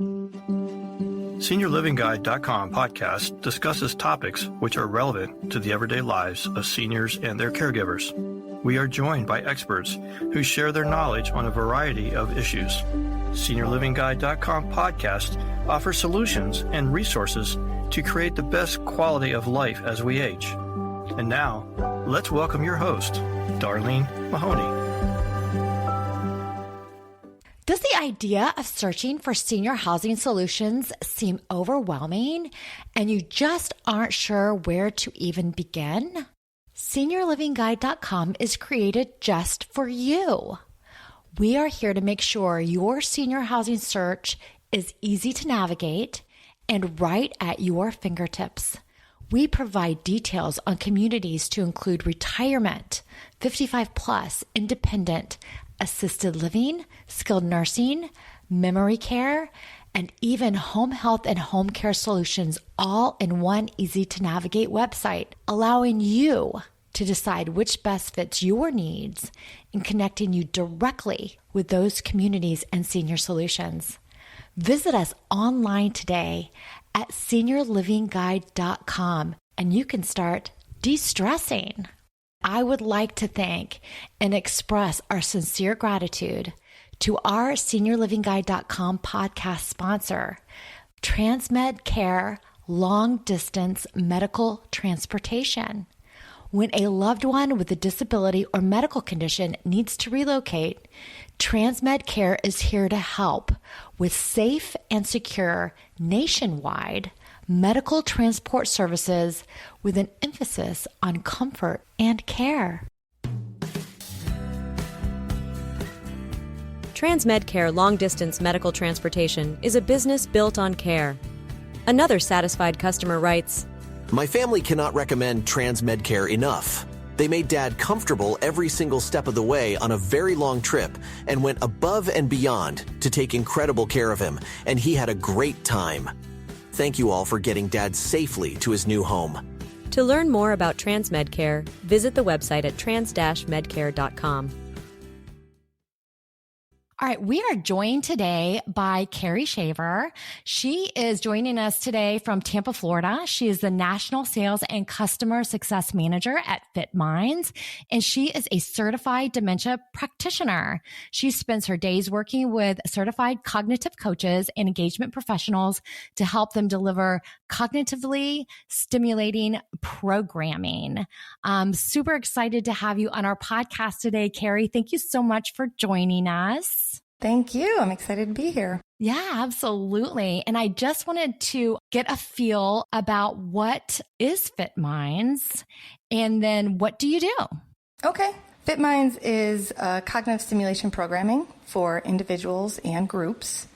SeniorLivingGuide.com podcast discusses topics which are relevant to the everyday lives of seniors and their caregivers. We are joined by experts who share their knowledge on a variety of issues. SeniorLivingGuide.com podcast offers solutions and resources to create the best quality of life as we age. And now, let's welcome your host, Darlene Mahoney. Does the idea of searching for senior housing solutions seem overwhelming and you just aren't sure where to even begin? SeniorLivingGuide.com is created just for you. We are here to make sure your senior housing search is easy to navigate and right at your fingertips. We provide details on communities to include retirement, 55 plus, independent, assisted living, skilled nursing, memory care, and even home health and home care solutions, all in one easy to navigate website, allowing you to decide which best fits your needs and connecting you directly with those communities and senior solutions. Visit us online today at SeniorLivingGuide.com and you can start de-stressing. I would like to thank and express our sincere gratitude to our SeniorLivingGuide.com podcast sponsor, Transmed Care Long Distance Medical Transportation. When a loved one with a disability or medical condition needs to relocate, Transmed Care is here to help with safe and secure nationwide medical transport services with an emphasis on comfort and care. Transmed Care Long Distance Medical Transportation is a business built on care. Another satisfied customer writes, "My family cannot recommend Transmed Care enough. They made Dad comfortable every single step of the way on a very long trip and went above and beyond to take incredible care of him, and he had a great time. Thank you all for getting Dad safely to his new home." To learn more about Transmed Care, visit the website at trans-medcare.com. All right, we are joined today by Kerri Shaver. She is joining us today from Tampa, Florida. She is the National Sales and Customer Success Manager at FitMinds, and she is a certified dementia practitioner. She spends her days working with certified cognitive coaches and engagement professionals to help them deliver cognitively stimulating programming. I'm super excited to have you on our podcast today, Kerri. Thank you so much for joining us. Thank you. I'm excited to be here. Yeah, absolutely. And I just wanted to get a feel about what is FitMinds and then what do you do? Okay. FitMinds is cognitive stimulation programming for individuals and groups.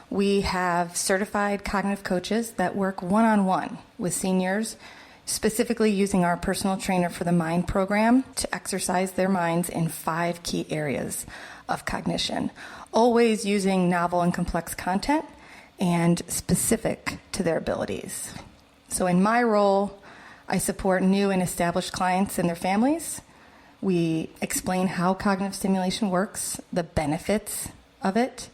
We have certified cognitive coaches that work one-on-one with seniors, specifically using our personal trainer for the mind program to exercise their minds in 5 key areas of cognition, always using novel and complex content and specific to their abilities. So in my role, I support new and established clients and their families. We explain how cognitive stimulation works, the benefits of it,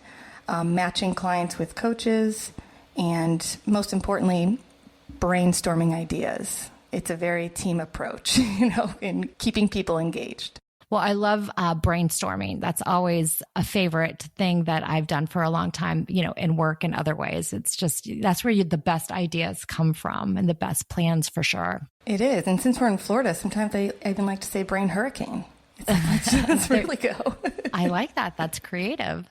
matching clients with coaches, and most importantly, brainstorming ideas. It's a very team approach, in keeping people engaged. Well, I love brainstorming. That's always a favorite thing that I've done for a long time, in work and other ways. It's just, that's where the best ideas come from and the best plans for sure. It is. And since we're in Florida, sometimes I even like to say brain hurricane. Let's really go. I like that. That's creative.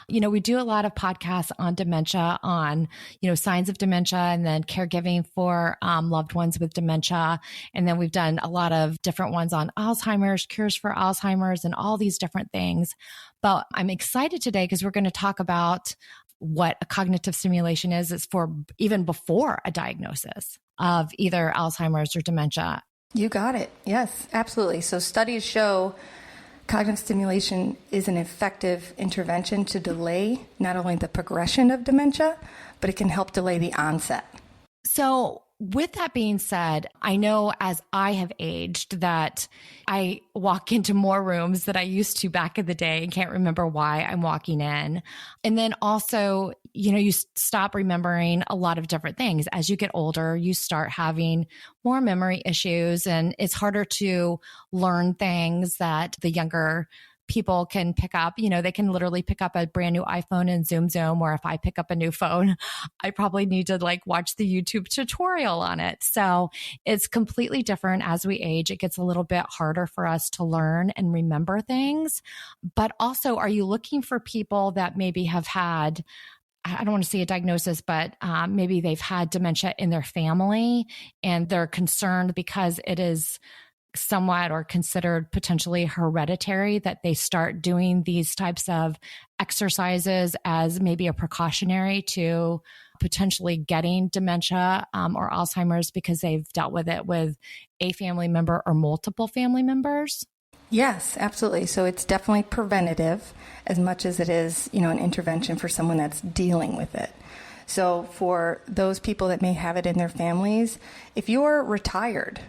We do a lot of podcasts on dementia, on, signs of dementia and then caregiving for loved ones with dementia. And then we've done a lot of different ones on Alzheimer's, cures for Alzheimer's, and all these different things. But I'm excited today because we're going to talk about what a cognitive stimulation is. It's for even before a diagnosis of either Alzheimer's or dementia. You got it. Yes, absolutely. So studies show cognitive stimulation is an effective intervention to delay not only the progression of dementia, but it can help delay the onset. So with that being said, I know as I have aged that I walk into more rooms that I used to back in the day and can't remember why I'm walking in. And then also, you stop remembering a lot of different things. As you get older, you start having more memory issues, and it's harder to learn things that the younger people can pick up. They can literally pick up a brand new iPhone and zoom, or if I pick up a new phone, I probably need to watch the YouTube tutorial on it. So it's completely different as we age. It gets a little bit harder for us to learn and remember things. But also, are you looking for people that maybe have had, I don't want to say a diagnosis, but maybe they've had dementia in their family and they're concerned because it is somewhat or considered potentially hereditary, that they start doing these types of exercises as maybe a precautionary to potentially getting dementia or Alzheimer's because they've dealt with it with a family member or multiple family members? Yes, absolutely. So it's definitely preventative as much as it is, an intervention for someone that's dealing with it. So for those people that may have it in their families, if you're retired,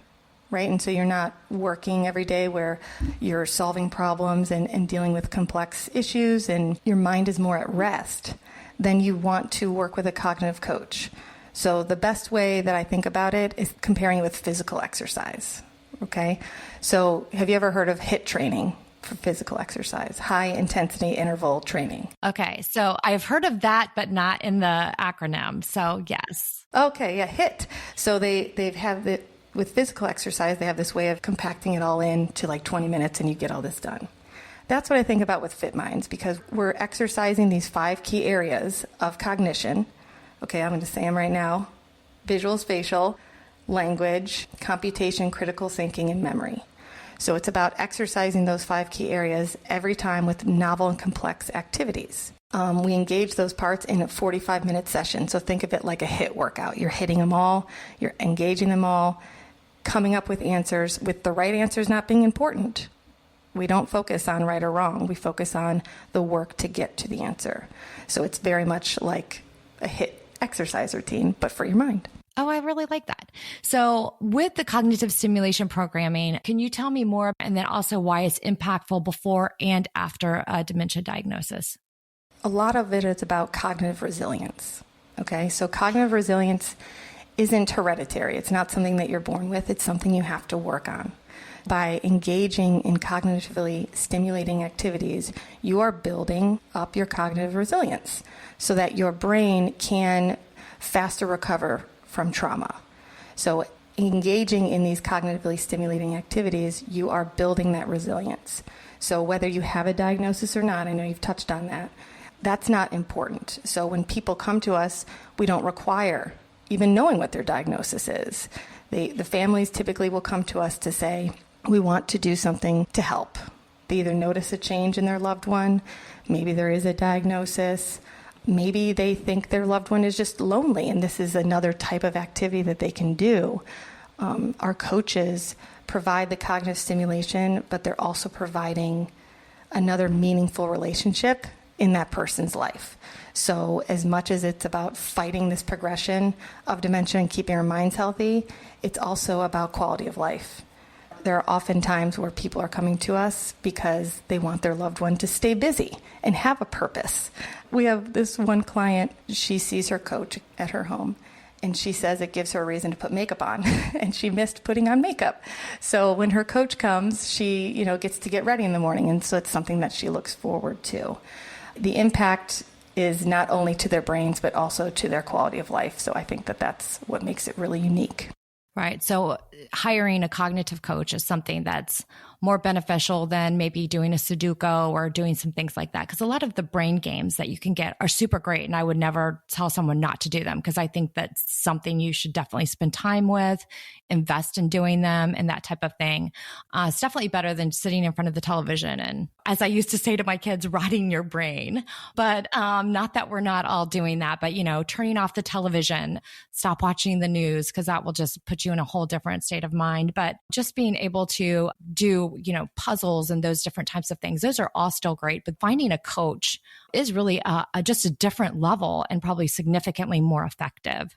right, and so you're not working every day where you're solving problems and dealing with complex issues and your mind is more at rest, then you want to work with a cognitive coach. So the best way that I think about it is comparing it with physical exercise. Okay, so have you ever heard of HIIT training for physical exercise, high intensity interval training? Okay, so I've heard of that, but not in the acronym. So yes. Okay, yeah, HIIT. So they have the, with physical exercise, they have this way of compacting it all into 20 minutes and you get all this done. That's what I think about with Fit Minds, because we're exercising these 5 key areas of cognition. Okay, I'm going to say them right now: visual, spatial, language, computation, critical thinking, and memory. So it's about exercising those 5 key areas every time with novel and complex activities. We engage those parts in a 45-minute session. So think of it like a HIIT workout. You're hitting them all, you're engaging them all, coming up with answers, with the right answers not being important. We don't focus on right or wrong. We focus on the work to get to the answer. So it's very much like a HIIT exercise routine, but for your mind. Oh, I really like that. So with the cognitive stimulation programming, can you tell me more, and then also why it's impactful before and after a dementia diagnosis? A lot of it is about cognitive resilience. Okay, so cognitive resilience isn't hereditary. It's not something that you're born with. It's something you have to work on. By engaging in cognitively stimulating activities, you are building up your cognitive resilience so that your brain can faster recover from trauma. So engaging in these cognitively stimulating activities, you are building that resilience. So whether you have a diagnosis or not, I know you've touched on that, that's not important. So when people come to us, we don't require even knowing what their diagnosis is. The families typically will come to us to say, we want to do something to help. They either notice a change in their loved one, maybe there is a diagnosis, maybe they think their loved one is just lonely, and this is another type of activity that they can do. Our coaches provide the cognitive stimulation, but they're also providing another meaningful relationship in that person's life. So as much as it's about fighting this progression of dementia and keeping our minds healthy, it's also about quality of life. There are often times where people are coming to us because they want their loved one to stay busy and have a purpose. We have this one client, she sees her coach at her home, and she says it gives her a reason to put makeup on, and she missed putting on makeup. So when her coach comes, she gets to get ready in the morning, and so it's something that she looks forward to. The impact is not only to their brains, but also to their quality of life. So I think that that's what makes it really unique. Right. So hiring a cognitive coach is something that's more beneficial than maybe doing a Sudoku or doing some things like that. Because a lot of the brain games that you can get are super great. And I would never tell someone not to do them, because I think that's something you should definitely spend time with, invest in doing them and that type of thing. It's definitely better than sitting in front of the television and, as I used to say to my kids, rotting your brain. But not that we're not all doing that, but, turning off the television, stop watching the news, because that will just put you in a whole different state of mind. But just being able to do through, puzzles and those different types of things. Those are all still great, but finding a coach is really just a different level and probably significantly more effective.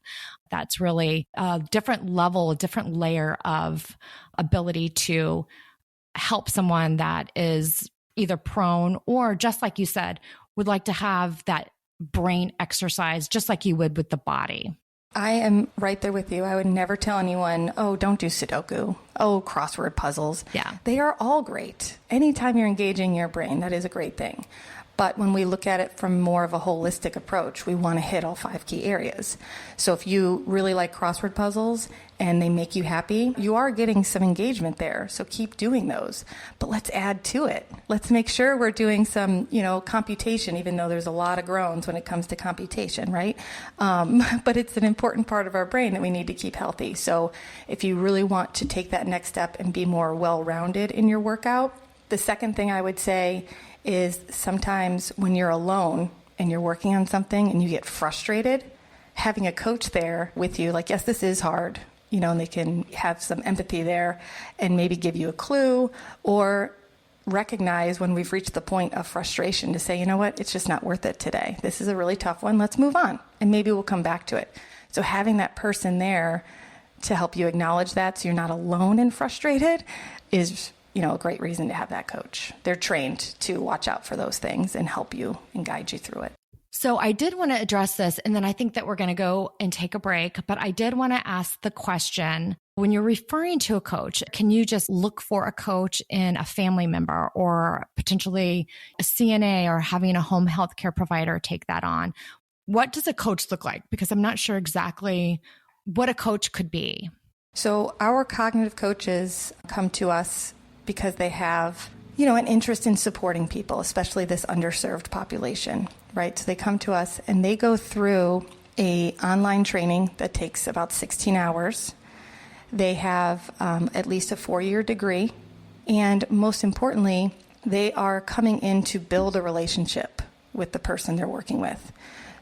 That's really a different level, a different layer of ability to help someone that is either prone or, just like you said, would like to have that brain exercise just like you would with the body. I am right there with you. I would never tell anyone, oh, don't do Sudoku. Oh, crossword puzzles. Yeah. They are all great. Anytime you're engaging your brain, that is a great thing. But when we look at it from more of a holistic approach, we want to hit all 5 key areas. So if you really like crossword puzzles and they make you happy, you are getting some engagement there. So keep doing those. But let's add to it. Let's make sure we're doing some, computation, even though there's a lot of groans when it comes to computation, right? But it's an important part of our brain that we need to keep healthy. So if you really want to take that next step and be more well-rounded in your workout, the second thing I would say is sometimes when you're alone and you're working on something and you get frustrated, having a coach there with you, like, yes, this is hard, and they can have some empathy there and maybe give you a clue or recognize when we've reached the point of frustration to say, you know what, it's just not worth it today. This is a really tough one. Let's move on. And maybe we'll come back to it. So having that person there to help you acknowledge that so you're not alone and frustrated is a great reason to have that coach. They're trained to watch out for those things and help you and guide you through it. So I did want to address this, and then I think that we're going to go and take a break, but I did want to ask the question, when you're referring to a coach, can you just look for a coach in a family member or potentially a CNA or having a home health care provider take that on? What does a coach look like? Because I'm not sure exactly what a coach could be. So our cognitive coaches come to us because they have, an interest in supporting people, especially this underserved population, right? So they come to us and they go through a online training that takes about 16 hours. They have at least a 4-year degree. And most importantly, they are coming in to build a relationship with the person they're working with.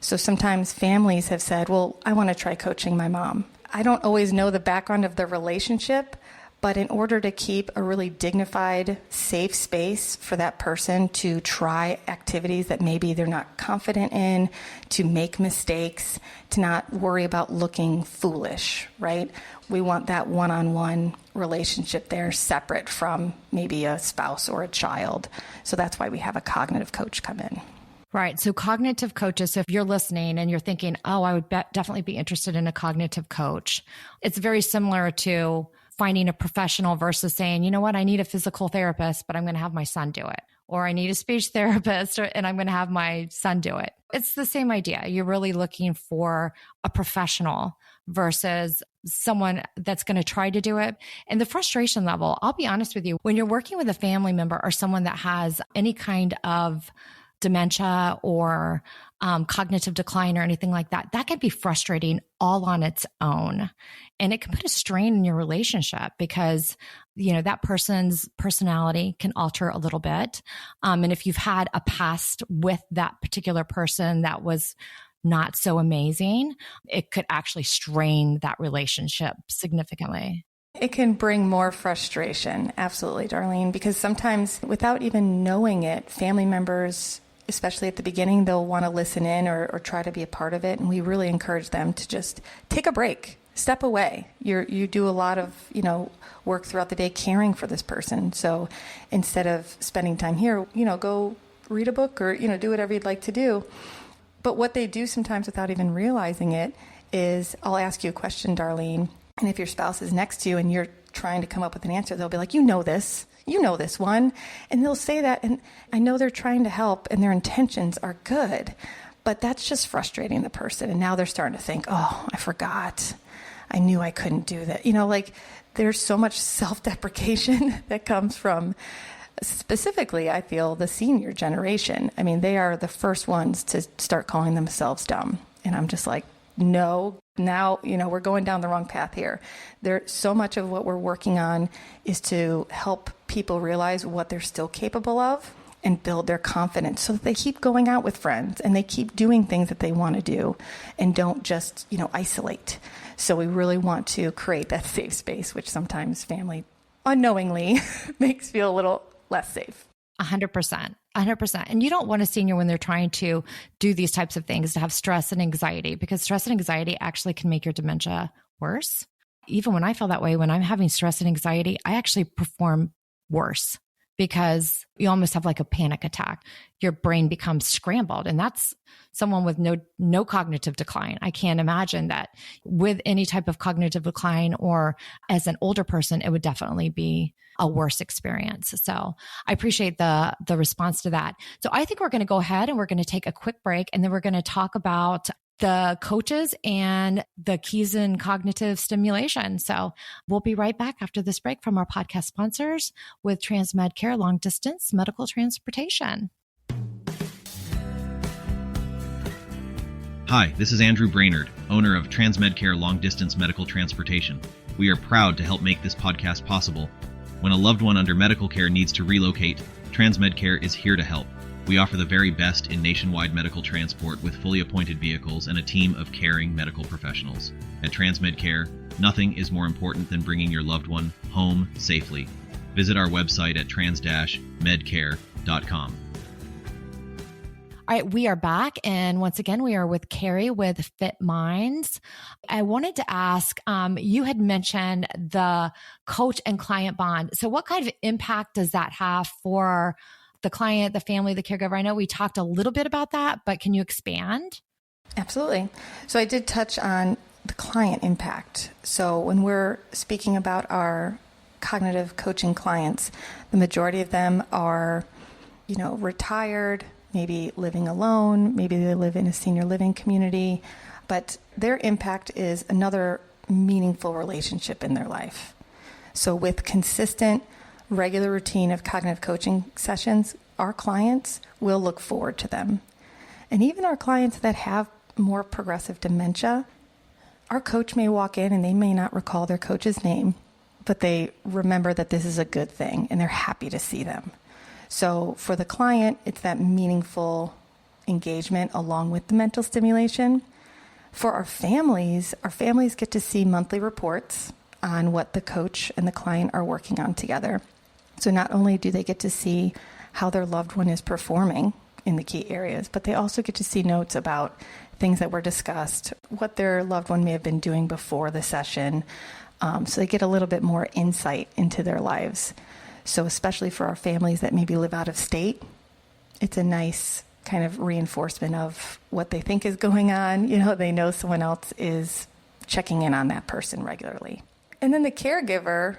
So sometimes families have said, well, I want to try coaching my mom. I don't always know the background of the relationship, but in order to keep a really dignified, safe space for that person to try activities that maybe they're not confident in, to make mistakes, to not worry about looking foolish, right? We want that one-on-one relationship there separate from maybe a spouse or a child. So that's why we have a cognitive coach come in. Right. So cognitive coaches, so if you're listening and you're thinking, oh, I would definitely be interested in a cognitive coach, it's very similar to finding a professional versus saying, you know what, I need a physical therapist, but I'm going to have my son do it. Or I need a speech therapist and I'm going to have my son do it. It's the same idea. You're really looking for a professional versus someone that's going to try to do it. And the frustration level, I'll be honest with you, when you're working with a family member or someone that has any kind of dementia or cognitive decline or anything like that, that can be frustrating all on its own. And it can put a strain in your relationship because, that person's personality can alter a little bit. And if you've had a past with that particular person that was not so amazing, it could actually strain that relationship significantly. It can bring more frustration. Absolutely, Darlene, because sometimes without even knowing it, family members, especially at the beginning, they'll want to listen in or try to be a part of it. And we really encourage them to just take a break, step away. You do a lot of, work throughout the day caring for this person. So instead of spending time here, go read a book or, do whatever you'd like to do. But what they do sometimes without even realizing it is I'll ask you a question, Darlene. And if your spouse is next to you and you're trying to come up with an answer, they'll be like, you know this one. And they'll say that. And I know they're trying to help and their intentions are good, but that's just frustrating the person. And now they're starting to think, oh, I forgot. I knew I couldn't do that. There's so much self-deprecation that comes from specifically, I feel, the senior generation. I mean, they are the first ones to start calling themselves dumb. And I'm just like, no, now, we're going down the wrong path here. So much of what we're working on is to help people realize what they're still capable of and build their confidence so that they keep going out with friends and they keep doing things that they want to do and don't just, isolate. So we really want to create that safe space, which sometimes family unknowingly makes you feel a little less safe. 100%. 100%. And you don't want a senior when they're trying to do these types of things to have stress and anxiety, because stress and anxiety actually can make your dementia worse. Even when I feel that way, when I'm having stress and anxiety, I actually perform worse because you almost have like a panic attack. Your brain becomes scrambled, and that's someone with no cognitive decline. I can't imagine that with any type of cognitive decline, or as an older person, it would definitely be a worse experience. So I appreciate the response to that. So I think we're going to go ahead and we're going to take a quick break, and then we're going to talk about the coaches and the keys in cognitive stimulation. So we'll be right back after this break from our podcast sponsors with TransMed Care Long Distance Medical Transportation. Hi, this is Andrew Brainerd, owner of TransMed Care Long Distance Medical Transportation. We are proud to help make this podcast possible. When a loved one under medical care needs to relocate, TransMed Care is here to help. We offer the very best in nationwide medical transport with fully appointed vehicles and a team of caring medical professionals. At TransMed Care, nothing is more important than bringing your loved one home safely. Visit our website at trans-medcare.com. All right, we are back. And once again, we are with Kerri with Fit Minds. I wanted to ask, you had mentioned the coach and client bond. So what kind of impact does that have for the client, the family, the caregiver? I know we talked a little bit about that, but can you expand? Absolutely. So I did touch on the client impact. So when we're speaking about our cognitive coaching clients, the majority of them are, retired, maybe living alone, maybe they live in a senior living community, but their impact is another meaningful relationship in their life. So with consistent, regular routine of cognitive coaching sessions, our clients will look forward to them. And even our clients that have more progressive dementia, our coach may walk in and they may not recall their coach's name, but they remember that this is a good thing and they're happy to see them. So for the client, it's that meaningful engagement along with the mental stimulation. For our families get to see monthly reports on what the coach and the client are working on together. So not only do they get to see how their loved one is performing in the key areas, but they also get to see notes about things that were discussed, what their loved one may have been doing before the session. So they get a little bit more insight into their lives. So especially for our families that maybe live out of state, it's a nice kind of reinforcement of what they think is going on. They know someone else is checking in on that person regularly. And then the caregiver,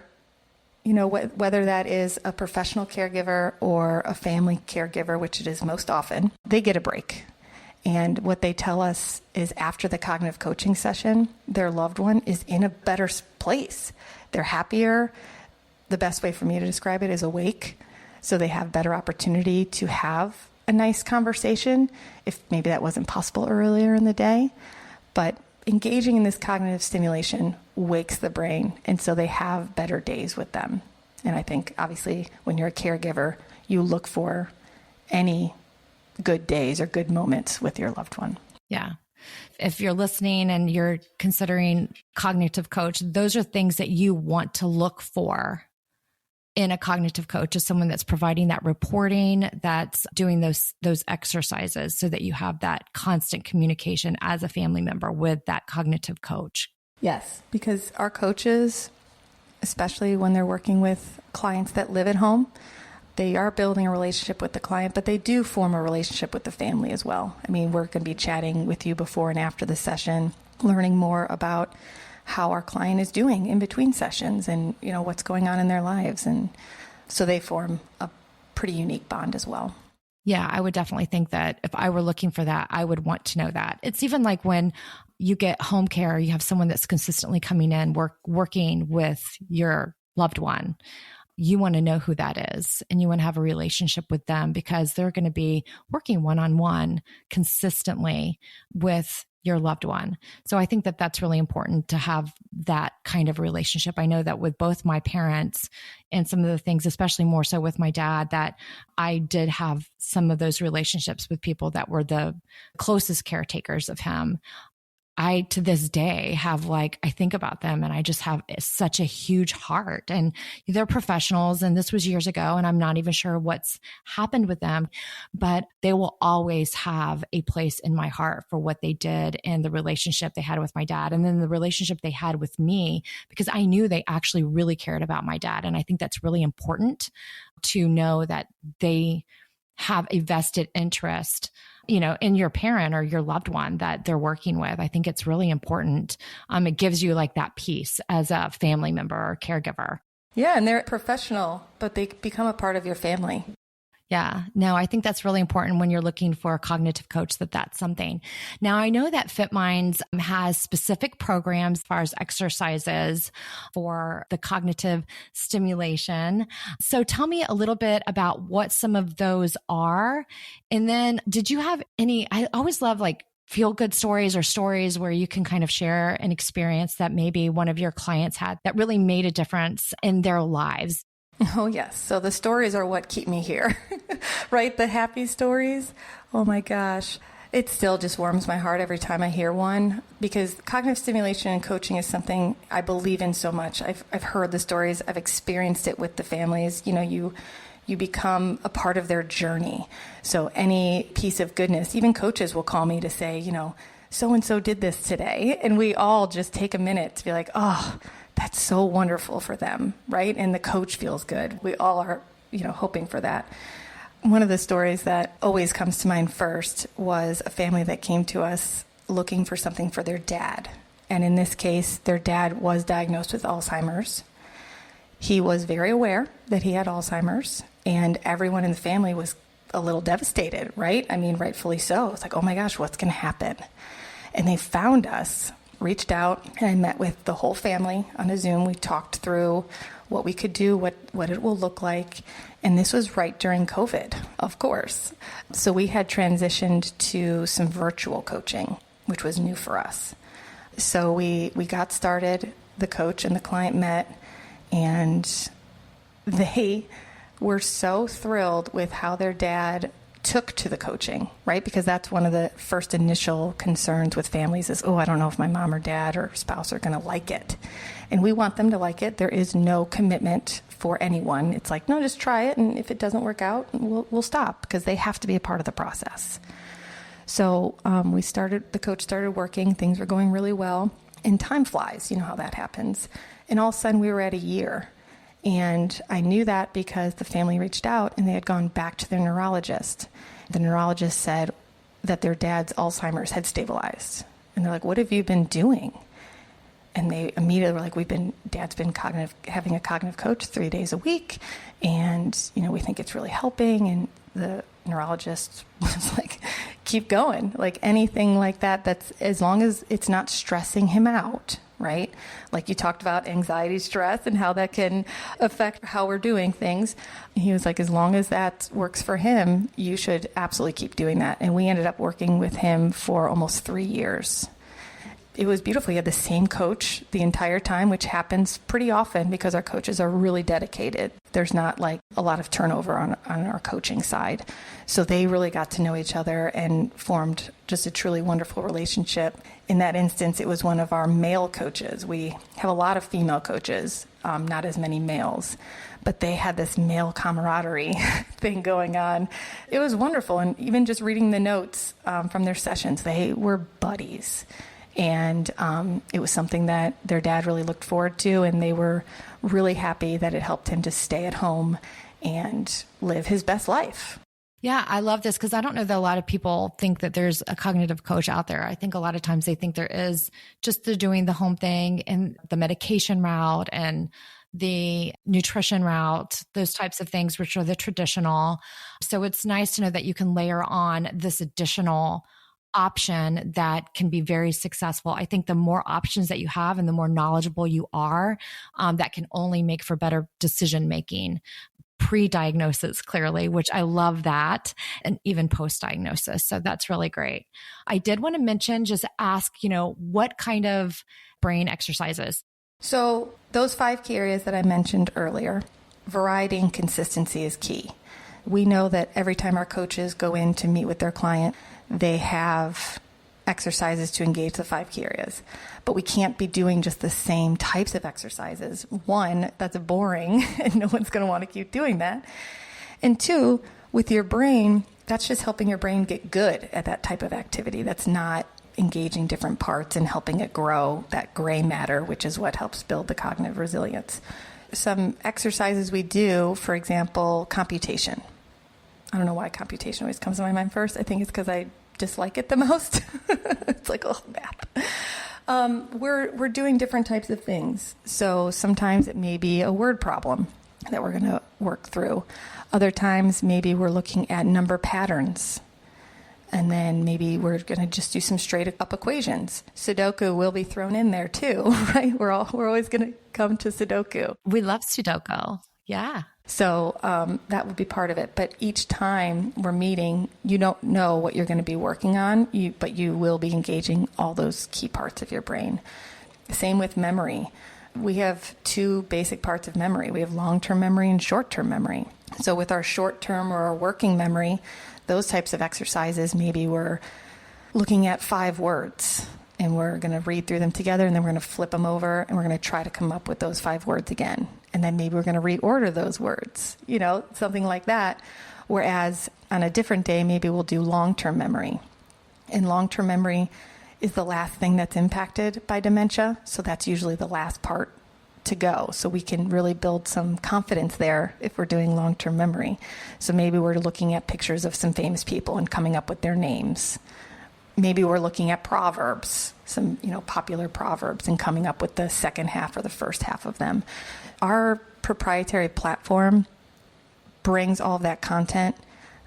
whether that is a professional caregiver or a family caregiver, which it is most often, they get a break. And what they tell us is after the cognitive coaching session, their loved one is in a better place. They're happier. The best way for me to describe it is awake. So they have better opportunity to have a nice conversation if maybe that wasn't possible earlier in the day. But engaging in this cognitive stimulation wakes the brain, and so they have better days with them. And I think, obviously, when you're a caregiver, you look for any good days or good moments with your loved one. Yeah. If you're listening and you're considering cognitive coach, those are things that you want to look for in a cognitive coach, is someone that's providing that reporting, that's doing those exercises so that you have that constant communication as a family member with that cognitive coach. Yes, because our coaches, especially when they're working with clients that live at home, they are building a relationship with the client, but they do form a relationship with the family as well. I mean, we're going to be chatting with you before and after the session, learning more about how our client is doing in between sessions and, what's going on in their lives. And so they form a pretty unique bond as well. Yeah, I would definitely think that if I were looking for that, I would want to know that. It's even like when you get home care, you have someone that's consistently coming in, working with your loved one. You want to know who that is, and you want to have a relationship with them because they're going to be working one-on-one consistently with your loved one. So I think that that's really important to have that kind of relationship. I know that with both my parents and some of the things, especially more so with my dad, that I did have some of those relationships with people that were the closest caretakers of him. I, to this day, have I think about them and I just have such a huge heart, and they're professionals. And this was years ago, and I'm not even sure what's happened with them, but they will always have a place in my heart for what they did and the relationship they had with my dad. And then the relationship they had with me, because I knew they actually really cared about my dad. And I think that's really important to know that they have a vested interest, in your parent or your loved one that they're working with. I think it's really important. It gives you that peace as a family member or caregiver. Yeah. And they're professional, but they become a part of your family. Yeah, no, I think that's really important when you're looking for a cognitive coach, that's something. Now, I know that FitMinds has specific programs as far as exercises for the cognitive stimulation. So tell me a little bit about what some of those are. And then did you have any, I always love feel good stories or stories where you can kind of share an experience that maybe one of your clients had that really made a difference in their lives. Oh, yes. So the stories are what keep me here, right? The happy stories. Oh, my gosh. It still just warms my heart every time I hear one, because cognitive stimulation and coaching is something I believe in so much. I've heard the stories. I've experienced it with the families. You become a part of their journey. So any piece of goodness, even coaches will call me to say, so-and-so did this today. And we all just take a minute to be like, oh, that's so wonderful for them, right? And the coach feels good. We all are, hoping for that. One of the stories that always comes to mind first was a family that came to us looking for something for their dad. And in this case, their dad was diagnosed with Alzheimer's. He was very aware that he had Alzheimer's, and everyone in the family was a little devastated, right? I mean, rightfully so. It's like, oh my gosh, what's going to happen? And they found us, reached out, and I met with the whole family on a Zoom. We talked through what we could do, what it will look like. And this was right during COVID, of course. So we had transitioned to some virtual coaching, which was new for us. So we got started, the coach and the client met, and they were so thrilled with how their dad took to the coaching, right? Because that's one of the first initial concerns with families is, I don't know if my mom or dad or spouse are going to like it. And we want them to like it. There is no commitment for anyone. It's like, no, just try it. And if it doesn't work out, we'll stop, because they have to be a part of the process. So the coach started working. Things were going really well. And time flies. You know how that happens. And all of a sudden we were at a year. And I knew that because the family reached out and they had gone back to their neurologist. The neurologist said that their dad's Alzheimer's had stabilized. And they're like, what have you been doing? And they immediately were like, Dad's been having a cognitive coach 3 days a week. And, we think it's really helping. And the neurologist was like, keep going. Like anything like that's as long as it's not stressing him out, right? Like you talked about anxiety, stress, and how that can affect how we're doing things. He was like, as long as that works for him, you should absolutely keep doing that. And we ended up working with him for almost 3 years. It was beautiful. He had the same coach the entire time, which happens pretty often because our coaches are really dedicated. There's not like a lot of turnover on our coaching side. So they really got to know each other and formed just a truly wonderful relationship. In that instance, it was one of our male coaches. We have a lot of female coaches, not as many males, but they had this male camaraderie thing going on. It was wonderful. And even just reading the notes from their sessions, they were buddies. And it was something that their dad really looked forward to, and they were really happy that it helped him to stay at home and live his best life. Yeah, I love this because I don't know that a lot of people think that there's a cognitive coach out there. I think a lot of times they think there is, just the doing the home thing and the medication route and the nutrition route, those types of things, which are the traditional. So it's nice to know that you can layer on this additional option that can be very successful. I think the more options that you have and the more knowledgeable you are, that can only make for better decision making, pre-diagnosis clearly, which I love that, and even post-diagnosis. So that's really great. I did want to mention, just ask, what kind of brain exercises? So those 5 key areas that I mentioned earlier, variety and consistency is key. We know that every time our coaches go in to meet with their client, they have exercises to engage the 5 key areas. But we can't be doing just the same types of exercises. 1, that's boring and no one's going to want to keep doing that. And 2, with your brain, that's just helping your brain get good at that type of activity. That's not engaging different parts and helping it grow that gray matter, which is what helps build the cognitive resilience. Some exercises we do, for example, computation. I don't know why computation always comes to my mind first. I think it's because I dislike it the most. It's like, oh, math. We're doing different types of things. So sometimes it may be a word problem that we're going to work through. Other times, maybe we're looking at number patterns. And then maybe we're going to just do some straight up equations. Sudoku will be thrown in there too, right? We're always going to come to Sudoku. We love Sudoku. Yeah. So that would be part of it. But each time we're meeting, you don't know what you're going to be working on, but you will be engaging all those key parts of your brain. Same with memory. We have 2 basic parts of memory. We have long-term memory and short-term memory. So with our short-term or our working memory, those types of exercises, maybe we're looking at 5 words and we're going to read through them together, and then we're going to flip them over and we're going to try to come up with those 5 words again. And then maybe we're going to reorder those words, something like that. Whereas on a different day, maybe we'll do long-term memory. And long-term memory is the last thing that's impacted by dementia. So that's usually the last part to go. So we can really build some confidence there if we're doing long-term memory. So maybe we're looking at pictures of some famous people and coming up with their names. Maybe we're looking at proverbs, some popular proverbs, and coming up with the second half or the first half of them. Our proprietary platform brings all of that content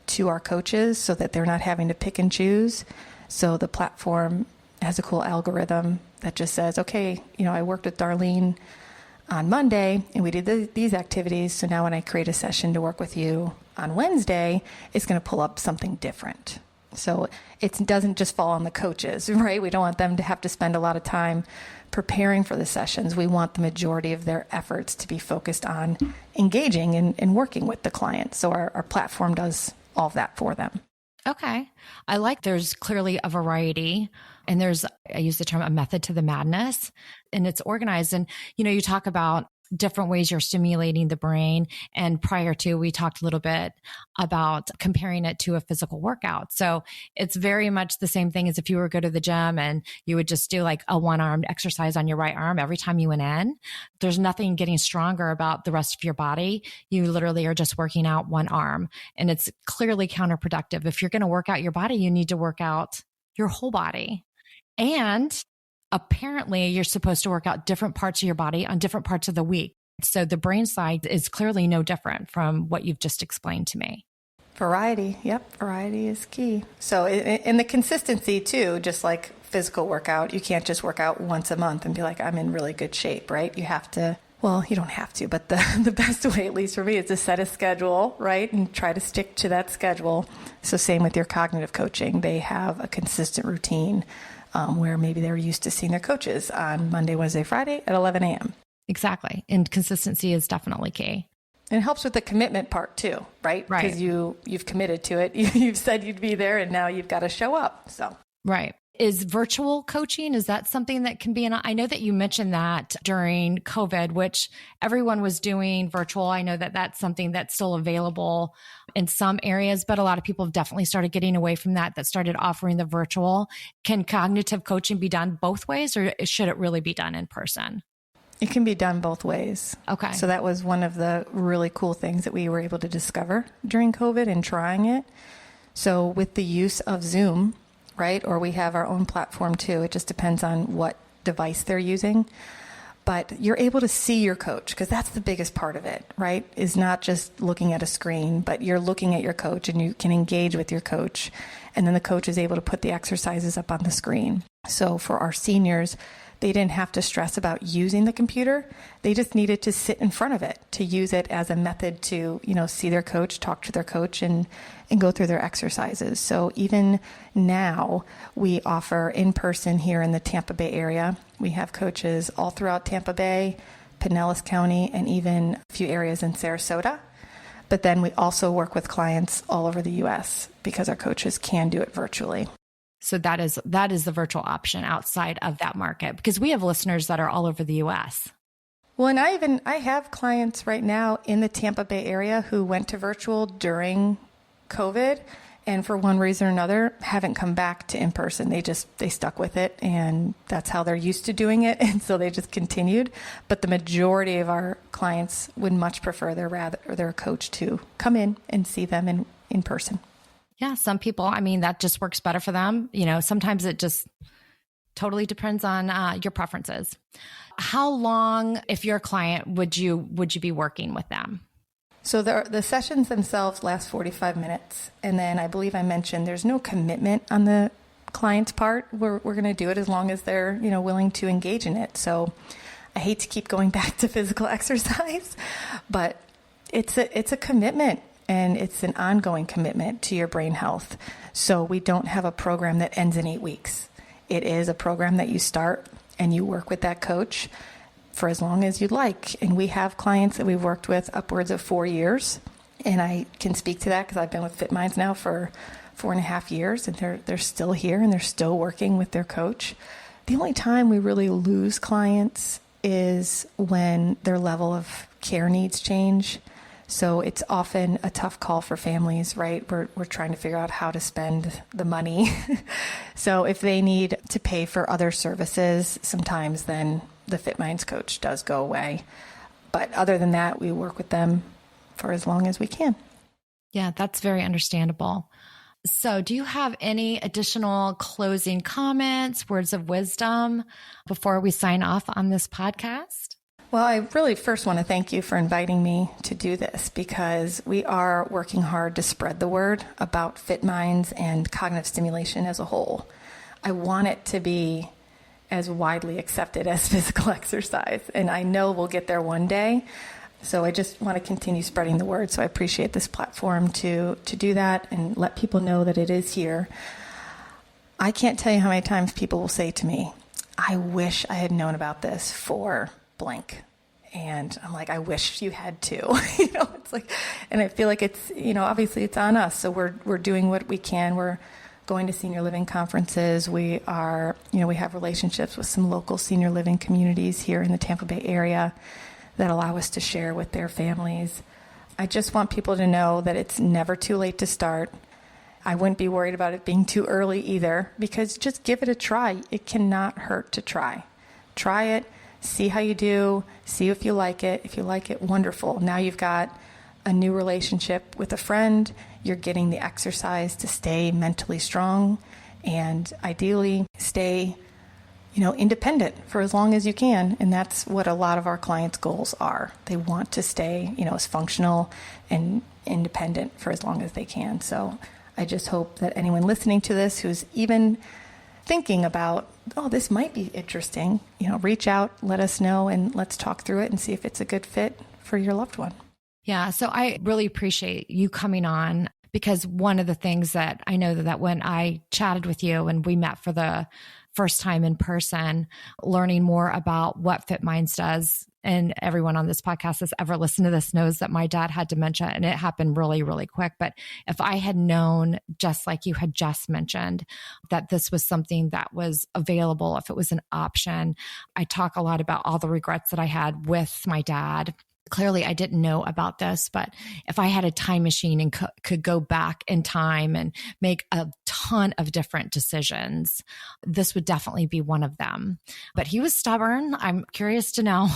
to our coaches so that they're not having to pick and choose. So the platform has a cool algorithm that just says, okay, I worked with Darlene on Monday and we did these activities. So now when I create a session to work with you on Wednesday, it's going to pull up something different. So it doesn't just fall on the coaches, right? We don't want them to have to spend a lot of time preparing for the sessions. We want the majority of their efforts to be focused on engaging and working with the client. So our platform does all of that for them. Okay. I like there's clearly a variety, and I use the term a method to the madness, and it's organized. And, you talk about different ways you're stimulating the brain. And prior to, we talked a little bit about comparing it to a physical workout. So it's very much the same thing as if you were to go to the gym and you would just do like a 1-armed exercise on your right arm every time you went in. There's nothing getting stronger about the rest of your body. You literally are just working out one arm, and it's clearly counterproductive. If you're going to work out your body, you need to work out your whole body. And apparently you're supposed to work out different parts of your body on different parts of the week. So the brain side is clearly no different from what you've just explained to me. Variety. Yep. Variety is key. So in the consistency too, just like physical workout, you can't just work out once a month and be like, I'm in really good shape, right? You have to, well, you don't have to, but the best way, at least for me, is to set a schedule, right? And try to stick to that schedule. So same with your cognitive coaching. They have a consistent routine where maybe they're used to seeing their coaches on Monday, Wednesday, Friday at 11 a.m. Exactly. And consistency is definitely key. And it helps with the commitment part too, right? Right. Because you've committed to it. You've said you'd be there, and now you've got to show up. So right. Is virtual coaching, is that something that can be, and I know that you mentioned that during COVID, which everyone was doing virtual. I know that that's something that's still available in some areas, but a lot of people have definitely started getting away from that started offering the virtual. Can cognitive coaching be done both ways, or should it really be done in person? It can be done both ways. Okay. So that was one of the really cool things that we were able to discover during COVID and trying it. So with the use of Zoom, right? Or we have our own platform too. It just depends on what device they're using. But you're able to see your coach, because that's the biggest part of it, right? Is not just looking at a screen, but you're looking at your coach and you can engage with your coach. And then the coach is able to put the exercises up on the screen. So for our seniors, they didn't have to stress about using the computer. They just needed to sit in front of it, to use it as a method to, see their coach, talk to their coach, and go through their exercises. So even now, we offer in-person here in the Tampa Bay area. We have coaches all throughout Tampa Bay, Pinellas County, and even a few areas in Sarasota. But then we also work with clients all over the U.S. because our coaches can do it virtually. So that is the virtual option outside of that market, because we have listeners that are all over the US. Well, and I have clients right now in the Tampa Bay area who went to virtual during COVID, and for one reason or another haven't come back to in person. They stuck with it, and that's how they're used to doing it, and so they just continued. But the majority of our clients would much prefer their coach to come in and see them in person. Yeah, some people, that just works better for them. Sometimes it just totally depends on your preferences. How long, if you're a client, would you be working with them? So the sessions themselves last 45 minutes. And then I believe I mentioned there's no commitment on the client's part. We're going to do it as long as they're, willing to engage in it. So I hate to keep going back to physical exercise, but it's a commitment, and it's an ongoing commitment to your brain health. So we don't have a program that ends in 8 weeks. It is a program that you start and you work with that coach for as long as you'd like. And we have clients that we've worked with upwards of 4 years. And I can speak to that because I've been with FitMinds now for 4.5 years, and they're still here and they're still working with their coach. The only time we really lose clients is when their level of care needs change. So it's often a tough call for families, right? We're trying to figure out how to spend the money. So if they need to pay for other services, sometimes then the FitMinds coach does go away. But other than that, we work with them for as long as we can. Yeah, that's very understandable. So do you have any additional closing comments, words of wisdom before we sign off on this podcast? Well, I really first want to thank you for inviting me to do this, because we are working hard to spread the word about FitMinds and cognitive stimulation as a whole. I want it to be as widely accepted as physical exercise, and I know we'll get there one day. So I just want to continue spreading the word. So I appreciate this platform to do that and let people know that it is here. I can't tell you how many times people will say to me, I wish I had known about this for blank. And I'm like, I wish you had too. It's like, and I feel like it's, obviously it's on us. So we're doing what we can. We're going to senior living conferences. We are, we have relationships with some local senior living communities here in the Tampa Bay area that allow us to share with their families. I just want people to know that it's never too late to start. I wouldn't be worried about it being too early either, because just give it a try. It cannot hurt to try. Try it. See how you do. See if you like it. If you like it, wonderful. Now you've got a new relationship with a friend. You're getting the exercise to stay mentally strong and ideally stay, independent for as long as you can. And that's what a lot of our clients' goals are. They want to stay, as functional and independent for as long as they can. So I just hope that anyone listening to this who's even thinking about, this might be interesting, reach out, let us know, and let's talk through it and see if it's a good fit for your loved one. Yeah. So I really appreciate you coming on, because one of the things that I know that when I chatted with you and we met for the first time in person, learning more about what FitMinds does, and everyone on this podcast that's ever listened to this knows that my dad had dementia, and it happened really, really quick. But if I had known, just like you had just mentioned, that this was something that was available, if it was an option, I talk a lot about all the regrets that I had with my dad. Clearly, I didn't know about this, but if I had a time machine and could go back in time and make a ton of different decisions, this would definitely be one of them. But he was stubborn. I'm curious to know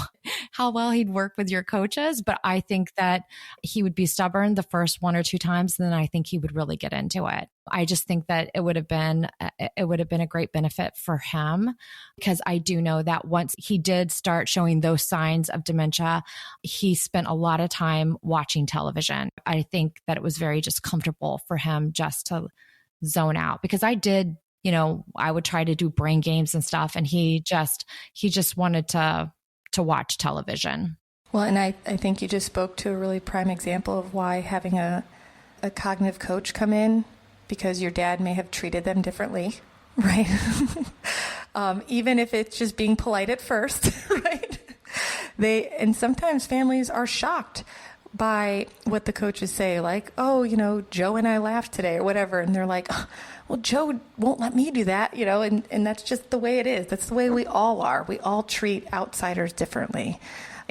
how well he'd work with your coaches, but I think that he would be stubborn the first 1 or 2 times, and then I think he would really get into it. I just think that it would have been a great benefit for him, because I do know that once he did start showing those signs of dementia, he spent a lot of time watching television. I think that it was very just comfortable for him just to zone out, because I did, I would try to do brain games and stuff, and he just wanted to watch television. Well, and I think you just spoke to a really prime example of why having a cognitive coach come in, because your dad may have treated them differently, right? Even if it's just being polite at first, right? And sometimes families are shocked by what the coaches say, like, oh, Joe and I laughed today or whatever. And they're like, oh, well, Joe won't let me do that, and that's just the way it is. That's the way we all are. We all treat outsiders differently.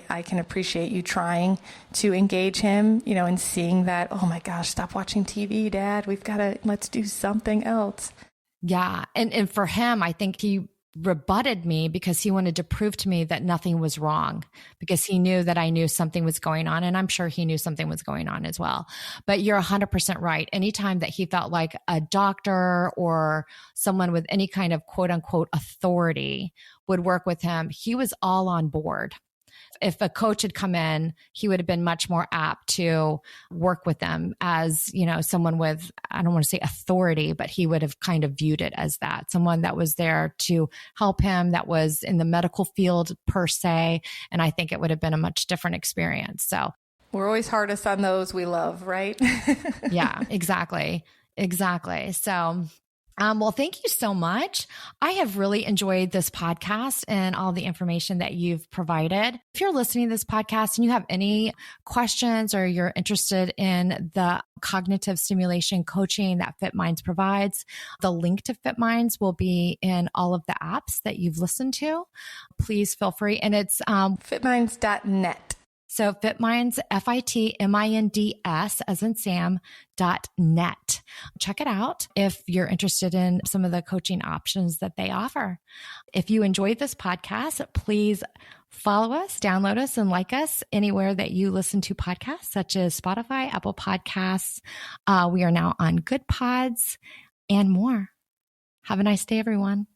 I can appreciate you trying to engage him, and seeing that, oh my gosh, stop watching TV, Dad. Let's do something else. Yeah. And for him, I think he rebutted me because he wanted to prove to me that nothing was wrong, because he knew that I knew something was going on. And I'm sure he knew something was going on as well. But you're 100% right. Anytime that he felt like a doctor or someone with any kind of quote unquote authority would work with him, he was all on board. If a coach had come in, he would have been much more apt to work with them as, someone with, I don't want to say authority, but he would have kind of viewed it as that, someone that was there to help him, that was in the medical field per se. And I think it would have been a much different experience. So we're always hardest on those we love, right? Yeah, exactly. So well, thank you so much. I have really enjoyed this podcast and all the information that you've provided. If you're listening to this podcast and you have any questions or you're interested in the cognitive stimulation coaching that FitMinds provides, the link to FitMinds will be in all of the apps that you've listened to. Please feel free. And it's fitminds.net. So FitMinds, FITMINDS as in Sam, .net. Check it out if you're interested in some of the coaching options that they offer. If you enjoyed this podcast, please follow us, download us, and like us anywhere that you listen to podcasts, such as Spotify, Apple Podcasts. We are now on Good Pods and more. Have a nice day, everyone.